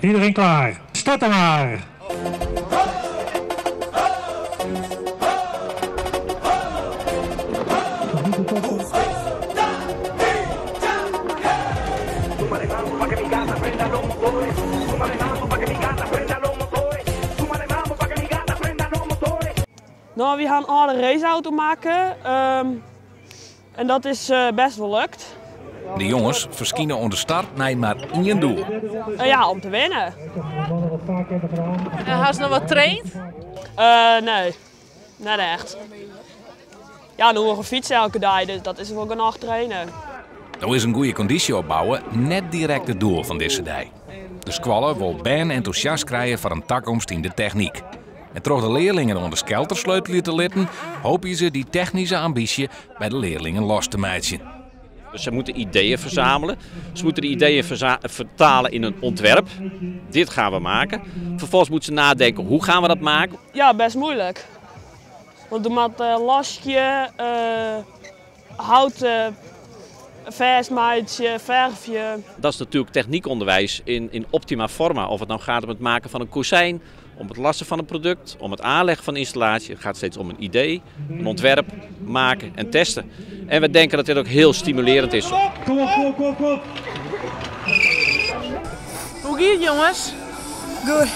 Iedereen klaar? Starten maar! Nou, we gaan een oude raceauto maken en dat is best wel lukt. De jongens verschijnen onder start naar maar één doel. Ja, om te winnen. Had ze nog wat traind? Nee, niet echt. Ja, dan we fietsen elke dag, dus dat is wel genoeg trainen. Nou is een goede conditie opbouwen net direct het doel van deze dag. De squallen wil Ben enthousiast krijgen voor een toekomst in de techniek. En terug de leerlingen onder skeltersleutel te litten, hopen ze die technische ambitie bij de leerlingen los te maken. Dus ze moeten ideeën verzamelen. Ze moeten de ideeën vertalen in een ontwerp. Dit gaan we maken. Vervolgens moeten ze nadenken, hoe gaan we dat maken? Ja, best moeilijk. Want er moet lasje, hout, vastmaatje, verfje. Dat is natuurlijk techniekonderwijs in optima forma. Of het nou gaat om het maken van een kozijn, om het lassen van een product, om het aanleggen van een installatie. Het gaat steeds om een idee, een ontwerp, maken en testen. En we denken dat dit ook heel stimulerend is. Kom op! Hoe gaat het, jongens? Goed.